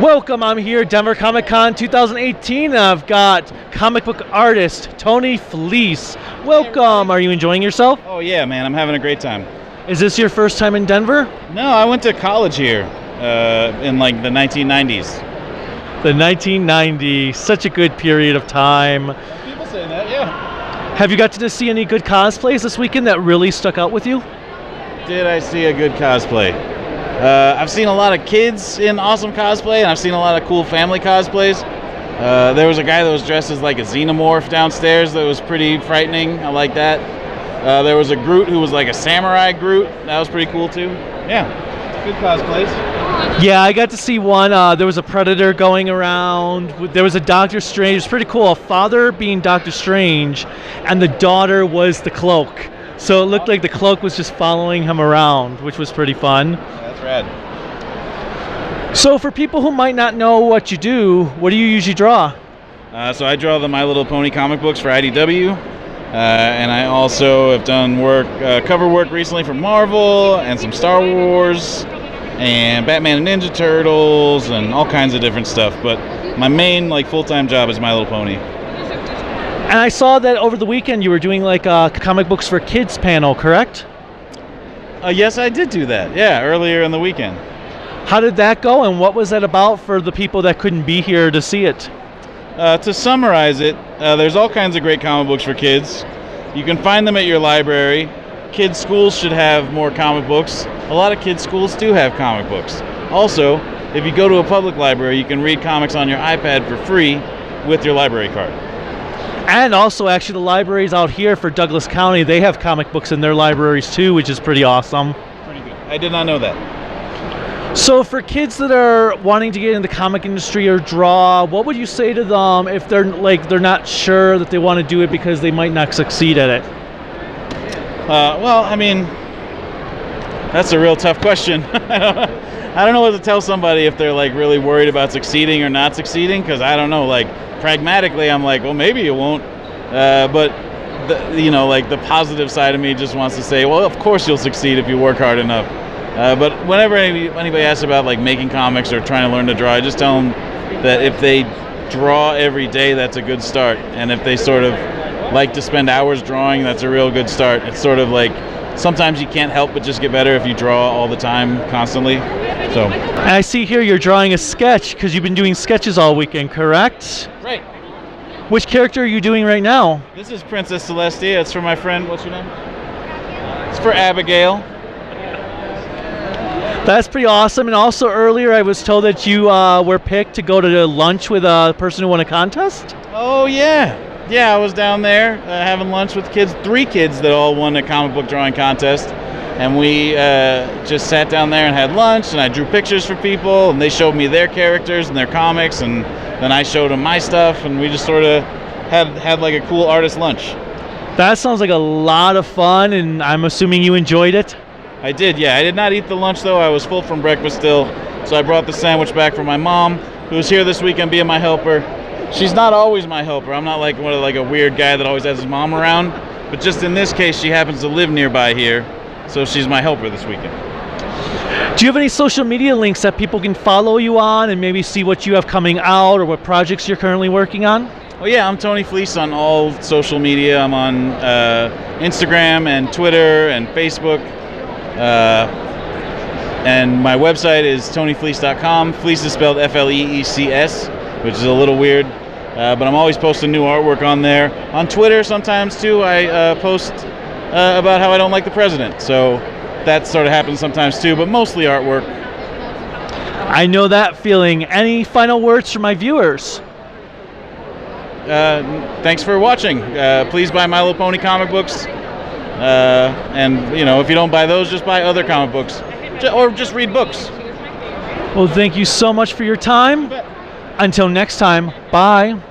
Welcome, I'm here at Denver Comic Con 2018 and I've got comic book artist Tony Fleecs. Welcome, are you enjoying yourself? Oh yeah, man, I'm having a great time. Is this your first time in Denver? No, I went to college here in like the 1990s. The 1990s, such a good period of time. People say that, yeah. Have you got to see any good cosplays this weekend that really stuck out with you? Did I see a good cosplay? I've seen a lot of kids in awesome cosplay, and I've seen a lot of cool family cosplays. There was a guy that was dressed as like a xenomorph downstairs that was pretty frightening. I like that. There was a Groot who was like a samurai Groot. That was pretty cool too. Yeah, good cosplays. Yeah, I got to see one. There was a Predator going around. There was a Doctor Strange. It was pretty cool. A father being Doctor Strange, and the daughter was the Cloak. So it looked like the Cloak was just following him around, which was pretty fun. That's rad. So for people who might not know what you do, what do you usually draw? So I draw the My Little Pony comic books for IDW, and I also have done cover work recently for Marvel and some Star Wars and Batman and Ninja Turtles and all kinds of different stuff. But my main full-time job is My Little Pony. And I saw that over the weekend you were doing like a comic books for kids panel, correct? Yes, I did do that. Yeah, earlier in the weekend. How did that go, and what was that about for the people that couldn't be here to see it? To summarize it, there's all kinds of great comic books for kids. You can find them at your library. Kids' schools should have more comic books. A lot of kids' schools do have comic books. Also, if you go to a public library, you can read comics on your iPad for free with your library card. And also, actually, the libraries out here for Douglas County, they have comic books in their libraries too, which is pretty awesome. Pretty good. I did not know that. So for kids that are wanting to get in the comic industry or draw, what would you say to them if they're not sure that they want to do it because they might not succeed at it? Well, I mean, that's a real tough question. I don't know what to tell somebody if they're really worried about succeeding or not succeeding, because I don't know, pragmatically I'm like, well, maybe you won't, but the positive side of me just wants to say, well, of course you'll succeed if you work hard enough. But whenever anybody asks about making comics or trying to learn to draw, I just tell them that if they draw every day, that's a good start, and if they sort of like to spend hours drawing, that's a real good start. It's sort of like sometimes you can't help but just get better if you draw all the time, constantly. So. And I see here you're drawing a sketch because you've been doing sketches all weekend, correct? Right. Which character are you doing right now? This is Princess Celestia. It's for my friend, what's your name? It's for Abigail. That's pretty awesome. And also earlier I was told that you were picked to go to lunch with a person who won a contest? Oh yeah. Yeah, I was down there having lunch with kids, 3 kids that all won a comic book drawing contest. And we just sat down there and had lunch, and I drew pictures for people, and they showed me their characters and their comics, and then I showed them my stuff, and we just sort of had like a cool artist lunch. That sounds like a lot of fun, and I'm assuming you enjoyed it? I did, yeah. I did not eat the lunch, though. I was full from breakfast still, so I brought the sandwich back for my mom, who's here this weekend being my helper. She's not always my helper. I'm not like a weird guy that always has his mom around, but just in this case, she happens to live nearby here, so she's my helper this weekend. Do you have any social media links that people can follow you on and maybe see what you have coming out or what projects you're currently working on? Oh yeah, I'm Tony Fleecs on all social media. I'm on Instagram and Twitter and Facebook. And my website is tonyfleecs.com. Fleecs is spelled F-L-E-E-C-S, which is a little weird. But I'm always posting new artwork on there. On Twitter sometimes too, I post about how I don't like the president. So that sort of happens sometimes too, but mostly artwork. I know that feeling. Any final words for my viewers? Thanks for watching. Please buy My Little Pony comic books. And if you don't buy those, just buy other comic books. Or just read books. Well, thank you so much for your time. Until next time, bye.